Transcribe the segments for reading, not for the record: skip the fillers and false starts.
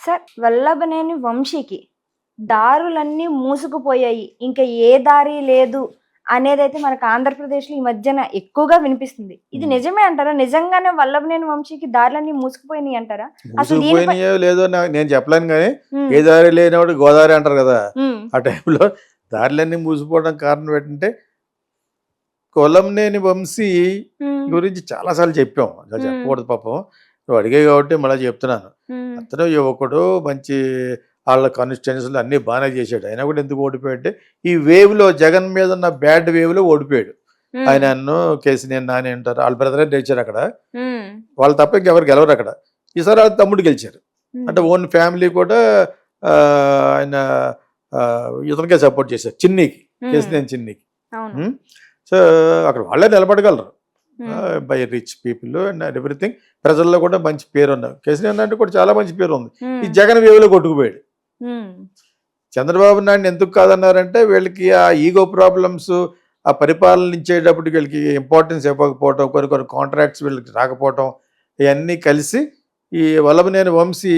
Sir Vallabhaneni వంశీకి దారులన్నీ మూసుకుపోయాయి. ఇంకా ఏ దారి లేదు అనేదైతే మనకు ఆంధ్రప్రదేశ్‌లో ఈ మధ్యన ఎక్కువగా వినిపిస్తుంది. ఇది హ్మ్. నిజమే అంటారా? నిజంగానే వల్లభనేని వంశీకి దారులన్నీ మూసుకుపోయినాయి అంటారా? అసలు దీనిపై మూసుకుపోయినాయో లేదో నేను చెప్పలేను గానీ, హ్మ్. ఏ దారి లేనివాడు గోదావరి అంటారు కదా! హ్మ్. ఆ టైంలో దారులన్నీ మూసిపోవడం కారణం ఏంటంటే, కొలంనేని వంశీ హ్మ్. గురించి చాలా సార్లు చెప్పాం. అలా హ్మ్. చెప్పకూడదు పాపం. నువ్వు అడిగావు కాబట్టి మళ్ళా చెప్తున్నాను. హ్మ్. అతను యువకుడు, మంచి ఆళ్ళ కాన్స్టిట్యుయెన్సీలో అన్నీ బానే చేశాడు. అయినా కూడా ఎందుకు ఓడిపోయాడంటే, ఈ వేవ్‌లో జగన్ మీద ఉన్న బ్యాడ్ వేవ్‌లో ఓడిపోయాడు. హ్మ్. ఆయనను కేశినేని నాని అంటారు. ఆళ్ళ బ్రదరే గెలిచారక్కడ. హ్మ్. వాళ్ళు తప్ప ఇంకెవరు గెలవరక్కడ. ఈసారి ఆళ్ళ తమ్ముడు గెలిచారు. అంటే హ్మ్. ఓన్ ఫ్యామిలీ కూడా ఆయన ఇతనికే సపోర్ట్ చేశారు. చిన్నికి. హ్మ్. కేశినేని చిన్నికి. అవును. హ్మ్. సో, అక్కడ వాళ్ళే నిలబడగలరు. హ్మ్. By rich people and everything. ప్రజల్లో కూడా మంచి పేరుంది. కేసీఆర్ అంటే కూడా చాలా మంచి పేరుంది. ఈ హ్మ్. జగన్ వేవ్‌లో కొట్టుకుపోయాడు. హ్మ్. చంద్రబాబు నాయుడుని ఎందుకు కాదన్నారంటే, వీళ్ళకి ఆ ఈగో ప్రాబ్లమ్స్, ఆ పరిపాలనించేటప్పటికి వీళ్ళకి ఇంపార్టెన్స్ ఇవ్వకపోవటం, కొన్ని కొన్ని కాంట్రాక్ట్స్ వీళ్ళకి రాకపోవటం, ఇయన్నీ కలిసి ఈ వల్లభనేని వంశీ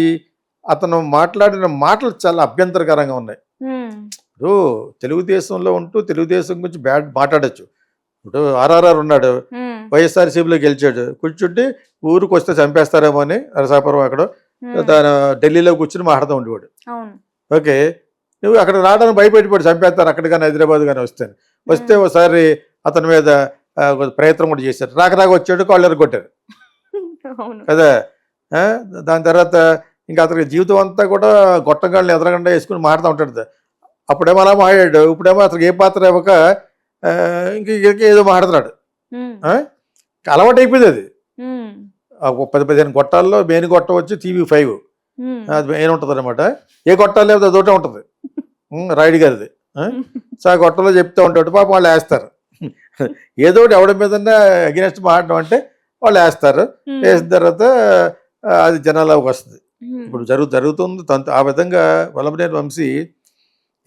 అతను మాట్లాడిన మాటలు చాలా అభ్యంతరకరంగా ఉన్నాయి. హ్మ్. ఇప్పుడు తెలుగుదేశంలో ఉంటూ తెలుగుదేశం గురించి బ్యాడ్ మాట్లాడొచ్చు. ఇప్పుడు ఆర్ఆర్ఆర్ ఉన్నాడు. హ్మ్. వైఎస్ఆర్‌సీపీలో గెలిచాడు. కూర్చుంటే ఊరికొస్తే చంపేస్తారేమో అని నరసాపురం ఎక్కడో హ్మ్. తను ఢిల్లీలో కూర్చొని మాట్లాడుతూ ఉండేవాడు. అవును. ఓకే. నువ్వు అక్కడ రావడానికి భయపెట్టిపోయాడు చంపేస్తారు అక్కడ గాని హైదరాబాద్ గాని వస్తే. వస్తే హ్మ్. ఓసారి అతని మీద ప్రయత్నం కూడా చేశారు. రాక రాక వచ్చాడు కాళ్ళు ఇరగ్గొట్టారు. అవును. కదా! ఆ! దాని తర్వాత ఇంకా అతనికి జీవితం అంతా కూడా గొట్టంగాళ్ళని ఎదరగండా వేసుకొని మాట్లాడుతూ ఉంటాడు. అప్పుడేమో అలా మాట్లాడాడు. ఇప్పుడేమో అతనికి ఏ పాత్ర ఇవ్వక ఇంక ఏదో మాట్లాడుతున్నాడు. హ్మ్. ఆ! అలవాటైపోయింది అది. హ్మ్. ఒక 10, 15 గొట్టాల్లో మెయిన్ గొట్టం వచ్చి టీవీ5. హ్మ్. అది మెయిన్ ఉంటదనమాట. ఏ గొట్టాలు లేకపోతే అదొకటే ఉంటది. రాయుడు గారిది. ఆ! సో, ఆ గొట్టంలో చెప్తూ ఉంటాడు. పాపం వాళ్ళేస్తారు. ఏదో ఒకటి ఎవడి మీదన్నా అగెయినెస్ట్ మాట్లాడడం అంటే వాళ్ళేస్తారు. హ్మ్. వేసిన తర్వాత అది జనాల్లోకి వస్తది. హ్మ్. ఇప్పుడు జరుగుతుంది ఆ విధంగా Vallabhaneni Vamsi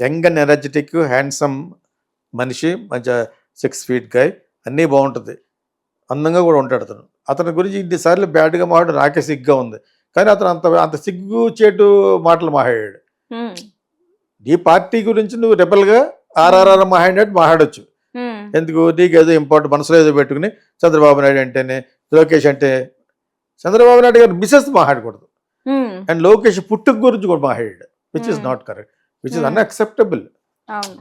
young and energetic, handsome మనిషి. మంచిగా 6 ఫీట్ గాయ్. అన్నీ బావుంటది. అందంగా కూడా ఉంటాడు అతను. అతని గురించి ఇన్ని సార్లు బ్యాడ్‌గా మాట్లాడడం నాకే సిగ్గుగా ఉంది. కానీ అతను అంత అంత సిగ్గు చేటు మాటలు మాట్లాడాడు. హ్మ్. నీ పార్టీ గురించి నువ్వు రెబెల్‌గా హ్మ్. ఆర్ఆర్ఆర్ మాట్లాడినట్టు మాట్లాడొచ్చు. హ్మ్. ఎందుకు నీకేదో ఇంపార్టెంట్ మనసులో ఏదో పెట్టుకుని చంద్రబాబు నాయుడు అంటేనే, లోకేష్ అంటే చంద్రబాబు నాయుడు గారి మిసెస్ మాట్లాడకూడదు. హ్మ్. అండ్ లోకేష్ పుట్టుక గురించి కూడా మాట్లాడాడు. విచ్ ఈస్ హ్మ్. Not correct. విచ్ ఈస్ హ్మ్. అన్‌యాక్సెప్టబుల్. అవును.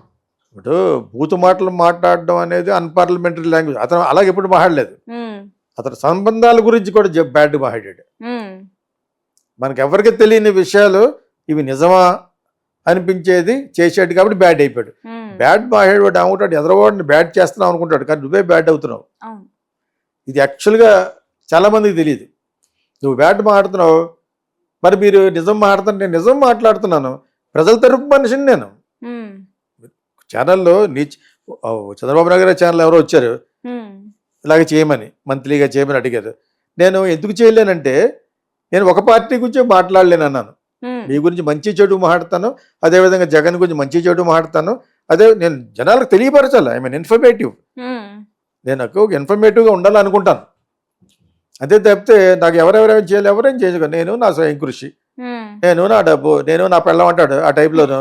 ఇప్పుడు బూతు మాటలు మాట్లాడడం అనేది అన్‌పార్లమెంటరీ లాంగ్వేజ్. అతను అలాగ ఎప్పుడు మాట్లాడలేదు. హ్మ్. అతని సంబంధాల గురించి కూడా బ్యాడ్‌గా మాట్లాడాడు. హ్మ్. మనకెవ్వరికీ తెలియని విషయాలు ఇవి నిజమా అనిపించేది చేసాడు కాబట్టి బ్యాడ్ అయిపోయాడు. హ్మ్. బ్యాడ్ మాట్లాడేవాడు ఏమవుతాడు, ఎదరవాడిని బ్యాడ్ చేస్తున్నావు అనుకుంటాడు. కానీ నువ్వే బ్యాడ్ అవుతున్నావు. అవును. ఇది యాక్చువల్‌గా చాలామందికి తెలీదు. నువ్వు బ్యాడ్ మాట్లాడుతున్నావు. మరి మీరు నిజం మాట్లాడుతుంటే నేను నిజం మాట్లాడుతున్నాను. ప్రజల తరపు మనిషిని నేను. హ్మ్. ఛానల్‌లో చంద్రబాబు నాయుడు గారి ఛానల్ ఎవరో వచ్చారు. హ్మ్. ఇలాగ చేయమని, మంత్లీగా చేయమని అడిగారు. నేను ఎందుకు చేయలేనంటే, నేను ఒక పార్టీ గురించే మాట్లాడలేనన్నాను. హ్మ్. మీ గురించి మంచి చెడు మాట్లాడతాను. అదేవిధంగా జగన్ గురించి మంచి చెడు మాట్లాడతాను. నేను జనాలకు తెలియపరచాలి. I mean informative. హ్మ్. నేను ఒక ఇన్ఫర్మేటివ్‌గా ఉండాలనుకుంటాను. అంతే తప్పితే నాకు ఎవరెవరేమి చేయాలి, ఎవరేం చేయరు. నేను నా స్వయం కృషి. హ్మ్. నేను నా డబ్బు, నేను నా పెళ్ళాం అంటాడు ఆ టైప్‌లోను.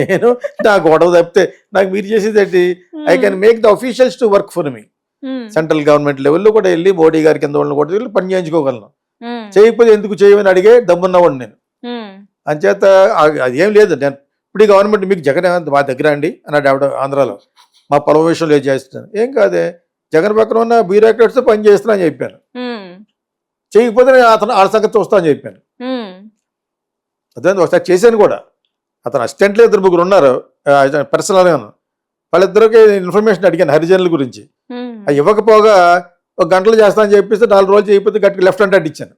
నేను నా గొడవ తప్పితే నాకు మీరు చేసేదేంటి? I hmm. Can make the officials to work for me. Hmm. Central government లెవెల్‌లో కూడా వెళ్ళి మోడీ గారి కింద వాళ్ళని కూడా వెళ్ళి పని చేయించుకోగలను. హ్మ్. చేయకపోతే ఎందుకు చేయమని అడిగే దమ్మున్నవాడిని నేను. హ్మ్. అంచేత అది ఏం లేదు. నేను ఇప్పుడు ఈ గవర్నమెంట్ మీకు జగన్ ఏమన్నా మా దగ్గర అండి అన్నాడు ఆవిడ ఆంధ్రాలో. మా పొలం విషయంలో ఏం చేస్తున్నాను. ఏం కాదే జగన్ పక్కన ఉన్న బ్యూరోక్రాట్స్‌తో పని చేస్తున్నా అని చెప్పాను. హ్మ్. చేయకపోతే నేను ఆళ్ళ సంగతి చూస్తా అని చెప్పాను. హ్మ్. అర్థమైందా? ఒకసారి చేశాను కూడా. అతను అసిస్టెంట్లు ఇద్దరు ముగ్గురు ఉన్నారు. పర్సనల్‌గాను. వాళ్ళిద్దరికి ఇన్ఫర్మేషన్ అడిగాను హరిజనుల గురించి. హ్మ్. అవి ఇవ్వకపోగా ఒక గంటలో చేస్తా అని చెప్పేసి 4 రోజులు చేయకపోతే గట్టిగా లెఫ్ట్ హ్యాండ్ అడ్డిచ్చాను.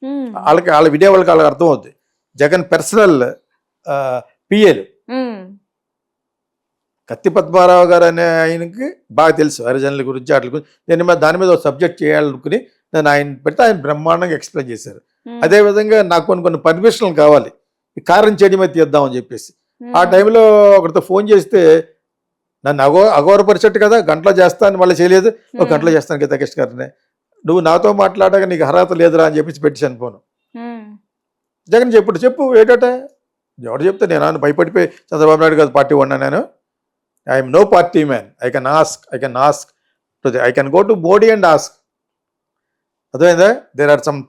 హ్మ్. వాళ్ళ వీడియో వాళ్ళకి అర్థమవుద్ది. జగన్ పర్సనల్ పిఏలు. హ్మ్. కత్తి పద్మారావు గారు అనే ఆయనకి బాగా తెలుసు హరిజనుల గురించి వాటి గురించి. నేను దాని మీద ఒక సబ్జెక్ట్ చేయాలనుకుని నేను ఆయన పెడితే ఆయన బ్రహ్మాండంగా ఎక్స్ప్లెయిన్ చేశారు. హ్మ్. అదేవిధంగా నాకు కొన్ని కొన్ని పర్మిషన్లు కావాలి. ఈ కారం చెడి మీద తీద్దామని చెప్పేసి. ఆ హ్మ్. టైంలో ఒకరితో ఫోన్ చేస్తే నన్ను అగౌరవపరిచేట్టు కదా గంటలో చేస్తా అని మళ్ళీ చేయలేదు. ఒక గంటలో హ్మ్. చేస్తాను గీతా కృష్ణ గారిని. నువ్వు నాతో మాట్లాడక నీకు అర్హత లేదురా అని చెప్పేసి పెట్టేశాను ఫోను. హ్మ్. జగన్ చెప్పు ఏటట ఎవరు చెప్తే నేను ఆయన భయపడిపోయి చంద్రబాబు నాయుడు గారు పార్టీ ఉన్నా నేను I'm no party man I can ask I can go to Modi and ask. అర్థమైందా? There are some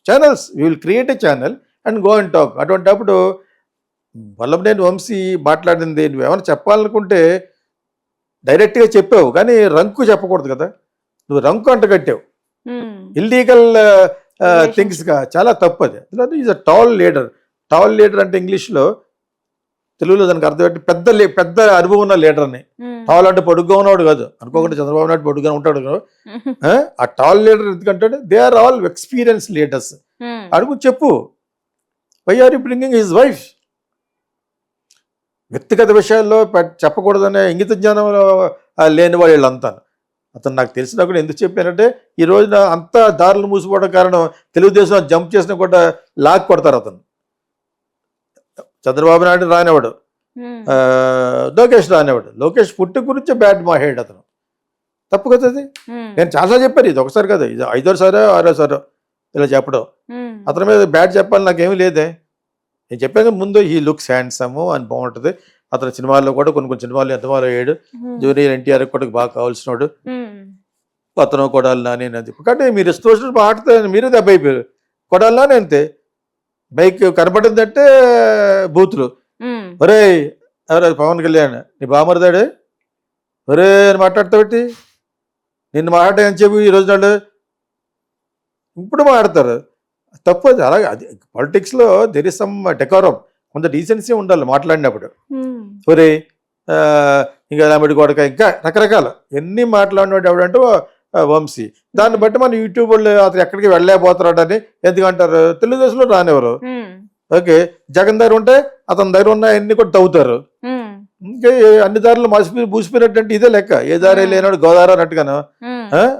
channels you will create a channel and go and talk. అటువంటిప్పుడు వల్లభనేని వంశీ మాట్లాడింది నువ్వేమైనా చెప్పాలనుకుంటే డైరెక్ట్గా చెప్పావు, కానీ రంకు చెప్పకూడదు కదా. నువ్వు రంకు అంటగట్టావు, ఇల్లీగల్ థింగ్స్గా, చాలా తప్పు అది. ఈజ్ అ టాల్ లీడర్ అంటే ఇంగ్లీష్లో, తెలుగులో దానికి అర్థం పెద్ద అనుభవం ఉన్న లీడర్ని. టాల్ అంటే పొడుగ్గా ఉన్నవాడు కాదు, అనుకోకుండా చంద్రబాబు నాయుడు పొడుగ్గా ఉంటాడు కదా. ఆ టాల్ లీడర్ ఎందుకంటే they are all experience leaders. అడుగు చెప్పు, why are you bringing his wife? వ్యక్తిగత విషయాల్లో చెప్పకూడదనే ఇంగిత జ్ఞానం లేని వాళ్ళంతా. అతను నాకు తెలిసినా కూడా ఎందుకు చెప్పానంటే ఈ రోజున అంతా దారులు మూసిపోవడం కారణం తెలుగుదేశం జంప్ చేసినా కూడా లాక్ కొడతారు అతను. చంద్రబాబు నాయుడు రానివాడు, లోకేష్ రానివాడు. లోకేష్ పుట్టి గురించి బ్యాడ్ మాట్లాడాడు అతను. తప్పు కదా అది. నేను చాలా చెప్పాను, ఇది ఒకసారి కదా, ఇది 5వ సారో 6వ సారో ఇలా చెప్పడం. అతని మీద బ్యాడ్ చెప్పాలి నాకేమీ లేదే. నేను చెప్పాను ముందు ఈ లుక్స్ హ్యాండ్సమ్ అని బాగుంటుంది. అతని సినిమాల్లో కూడా కొన్ని సినిమాలు ఎంతమాలో అయ్యాడు. జూనియర్ ఎన్టీఆర్ కూడా బాగా కావాల్సినాడు. అతను కొడాలి నాని అని చెప్పి, కానీ మీరు ఇష్టం వచ్చినట్టు మాట్లాడితే మీరే దెబ్బ అయిపోయారు. కొడాలి నాని అంతే, బైక్ కనపడిందంటే బూతులు. ఒరే ఎవరు పవన్ కళ్యాణ్ నీ బామరదాడు, ఒరే అని మాట్లాడతాబట్టి నిన్ను మాట్లాడని చెప్పి ఈ రోజు నాడు ఇప్పుడు మాట్లాడతారు. తప్పు అది. అలాగే అది పాలిటిక్స్లో దెర్ ఇస్ సమ్ డెకోరం, కొంత డీసెన్సీ ఉండాలి మాట్లాడినప్పుడు. ఒరే ఇంకా రామిడి కొడక, ఇంకా రకరకాల ఎన్ని మాట్లాడినాడు ఎవడంటే వంశీ. దాన్ని బట్టి మన యూట్యూబ్ వాళ్ళు అతను ఎక్కడికి వెళ్ళలేకపోతున్నాడని ఎందుకంటారు, తెలుగుదేశంలో రానివ్వరు. ఓకే, జగన్ దగ్గర ఉంటే అతని దగ్గర ఉన్న అన్ని కూడా తవ్వుతారు. ఇంకా అన్ని దారులు మూసిపోయినట్టు అంటే ఇదే లెక్క. ఏ దారి లేనాడు గోదావరి అన్నట్టుగాను.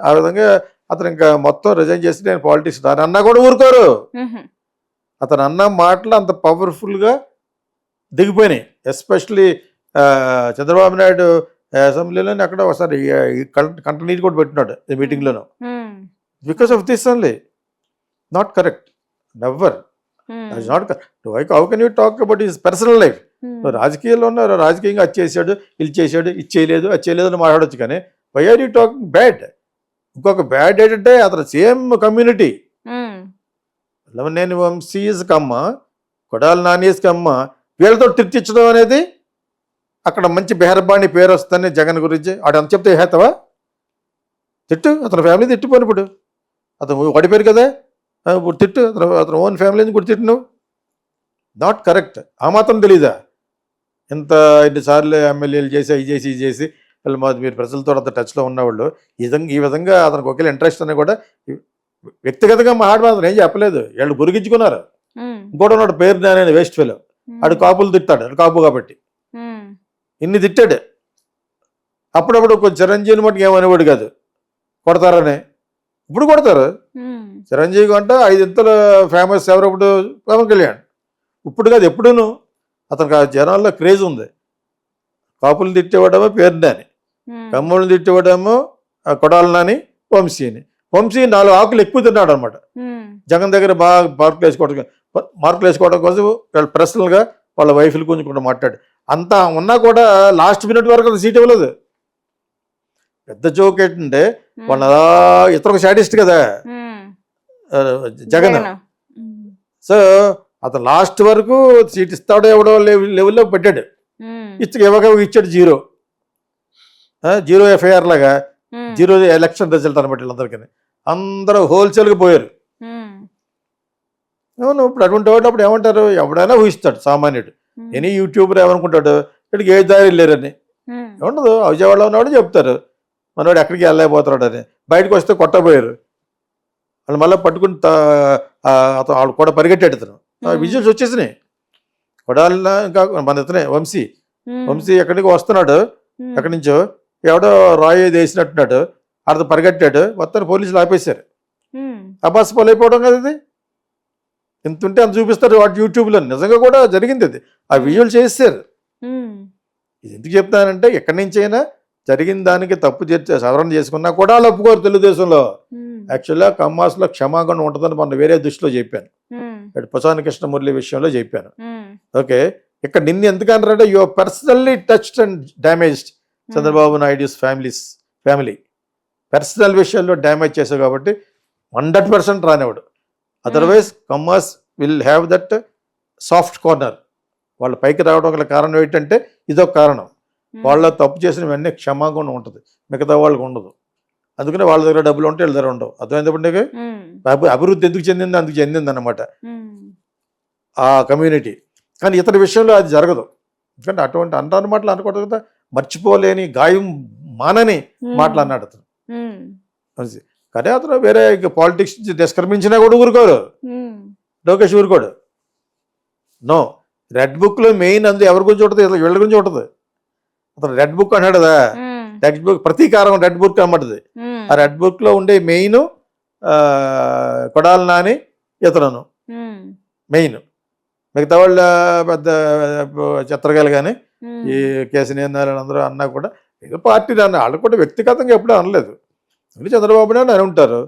ఆ విధంగా అతను ఇంకా మొత్తం రిజైన్ చేసి నేను పాలిటిక్స్ దాని అన్నా కూడా ఊరుకోరు. అతను అన్న మాటలు అంత పవర్ఫుల్గా దిగిపోయినాయి. ఎస్పెషలీ చంద్రబాబు నాయుడు అసెంబ్లీలోనే అక్కడ ఒకసారి కంట నీరు కూడా పెట్టినాడు ఈ మీటింగ్లోను. Because of this only. Not correct, never. Not correct. How can you talk about his personal life? రాజకీయాల్లో ఉన్నారు, రాజకీయంగా అది చేశాడు, ఇది చేశాడు, ఇది చేయలేదు, అది చేయలేదు అని మాట్లాడచ్చు. కానీ why are you talking bad? ఇంకొక బ్యాడ్ ఏంటంటే అతను సేమ్ కమ్యూనిటీ. వల్లభనేని వంశీస్ కమ్మ, కొడాలి నానీస్ కమ్మ, వీళ్ళతో తిట్టించడం అనేది అక్కడ మంచి బెహర్బాణి పేరు వస్తుందని జగన్ గురించి ఆడు అంత చెప్తే హేతవా? తిట్టు, అతని ఫ్యామిలీ తిట్టిపోను. ఇప్పుడు అతను పడిపోయారు కదా, ఇప్పుడు తిట్టు, అతను ఓన్ ఫ్యామిలీని కూడా తిట్టు నువ్వు. Not correct. ఆ మాత్రం తెలీదా? ఎన్నిసార్లు ఎమ్మెల్యేలు చేసి ఇది చేసి ఇది చేసి వీళ్ళు మీరు ప్రజలతో అంత టచ్లో ఉన్నవాళ్ళు ఈ విధంగా అతనికి ఒకేలా ఇంట్రెస్ట్ అని కూడా వ్యక్తిగతంగా మాట్లాడమని ఏం చెప్పలేదు. వీళ్ళు గురిగించుకున్నారు. ఇంకోటి ఉన్నాడు పేరు నాని వేస్ట్ ఫెలో, ఆడు కాపులు తిట్టాడు, ఆడు కాపు కాబట్టి ఇన్ని తిట్టాడు. అప్పుడప్పుడు కొంచెం చిరంజీవి మటుకు ఏమనేవాడు కాదు, కొడతారని. ఇప్పుడు కొడతారు. చిరంజీవి అంటే 5 ఇంతలు ఫేమస్ ఎవరు? ఇప్పుడు పవన్ కళ్యాణ్. ఇప్పుడు కాదు, ఎప్పుడూను అతనికి ఆ జనాల్లో క్రేజ్ ఉంది. కాపులు తిట్టేవాడేమో పేరు నాని, కమ్ముళ్ళు తిట్టేవాడేమో కొడాలి నాని, వంశీని. వంశీ 4 ఆకులు ఎక్కువ తిన్నాడు అనమాట. జగన్ దగ్గర బాగా మార్కులు వేసుకోవడం కోసం వాళ్ళు పర్సనల్గా వాళ్ళ వైఫ్లు గురించి కూడా మాట్లాడు. అంతా ఉన్నా కూడా లాస్ట్ మినిట్ వరకు అది సీట్ ఇవ్వలేదు. పెద్ద జోక్ ఏంటంటే వాళ్ళ ఇతర శాడిస్ట్ కదా జగన్. సో అతను లాస్ట్ వరకు సీట్ ఇస్తాడో ఎవడో లెవెల్లో పెట్టాడు. ఇచ్చాడు 0 ఎఫ్ఐఆర్ లాగా, 0 ఎలక్షన్ రిజల్ట్ అనమాట. వీళ్ళందరికీ అందరూ హోల్సేల్గా పోయారు. అవును, ఇప్పుడు అటువంటి వాడు అప్పుడు ఏమంటారు? ఎవడైనా ఊహిస్తాడు సామాన్యుడు. ఎనీ యూట్యూబర్ ఏమనుకుంటాడు, ఇక్కడికి ఏ దారి లేరని. ఏముండదు, విజయవాడలో ఉన్నవాడు చెప్తారు మనవాడు ఎక్కడికి వెళ్ళలేకపోతున్నాడని. బయటకు వస్తే కొట్టబోయారు వాళ్ళు, మళ్ళీ పట్టుకుని అతను వాళ్ళు కూడా పరిగెట్టాడు. అతను విజువల్స్ వచ్చేసినాయి. కొడాలి ఇంకా మన ఇతనే వంశీ ఎక్కడికి వస్తున్నాడు, ఎక్కడి నుంచో ఎవడో రాయి వేసినట్టున్నాడు, అతను పరిగెట్టాడు, మొత్తం పోలీసులు ఆపేశారు. అబాస్ పోలైపోవడం కదా ఇది. ఎంత ఉంటే అంత చూపిస్తారు వాటి యూట్యూబ్లో. నిజంగా కూడా జరిగింది అది, ఆ విజువల్ చేస్తారు. ఇది ఎందుకు చెప్తానంటే ఎక్కడి నుంచి అయినా జరిగిన దానికి తప్పు సవరణ చేసుకున్నా కూడా వాళ్ళు ఒప్పుకోరు తెలుగుదేశంలో. యాక్చువల్గా కమ్మాస్లో క్షమాగుణం ఉంటుందని మొన్న వేరే దృష్టిలో చెప్పాను. పొసాని కృష్ణమురళి విషయంలో చెప్పాను. ఓకే, ఇక్కడ నిన్ను ఎందుకు అన్నారంటే you are personally touched and damaged Chandrababu Naidu family personal విషయాల్లో డ్యామేజ్ చేశావు కాబట్టి 100% రానివాడు. అదర్వైజ్ కమ్మర్స్ will have that soft corner. వాళ్ళు పైకి రావడం గల కారణం ఏంటంటే ఇదొక కారణం. వాళ్ళ తప్పు చేసినవన్నీ క్షమాగుణం ఉంటుంది, మిగతా వాళ్ళకి ఉండదు. అందుకనే వాళ్ళ దగ్గర డబ్బులు ఉంటే వీళ్ళ దగ్గర ఉండవు. అర్థమైందండి. అభివృద్ధి ఎందుకు చెందింది, అందుకు చెందింది అన్నమాట ఆ కమ్యూనిటీ. కానీ ఇతని విషయంలో అది జరగదు. ఎందుకంటే అటువంటి అంటాను మాటలు అనకూడదు కదా, మర్చిపోలేని గాయం మానని మాటలు అన్నాడు అతను. కానీ అతను వేరే పాలిటిక్స్ నిష్క్రమించినా కూడా ఊరుకోరు, లోకేష్ ఊరుకోడు. నో, రెడ్ బుక్ లో మెయిన్ అందు ఎవరి గురించి ఉంటుంది, వీళ్ళ గురించి ఉంటుంది. అతను రెడ్ బుక్ అన్నాడు కదా, రెడ్ బుక్ ప్రతీకారం రెడ్ బుక్ అన్నమాటది. ఆ రెడ్ బుక్ లో ఉండే మెయిన్ కొడాలి నాని ఇతరును మెయిన్. మిగతా వాళ్ళ పెద్ద చిత్రగాలు కానీ ఈ కేసీఆర్ అందరూ అన్నా కూడా ఏదో పార్టీ దాన్ని వాళ్ళు కూడా వ్యక్తిగతంగా ఎప్పుడూ అనలేదు. చంద్రబాబు నాయుడు అని ఉంటారు.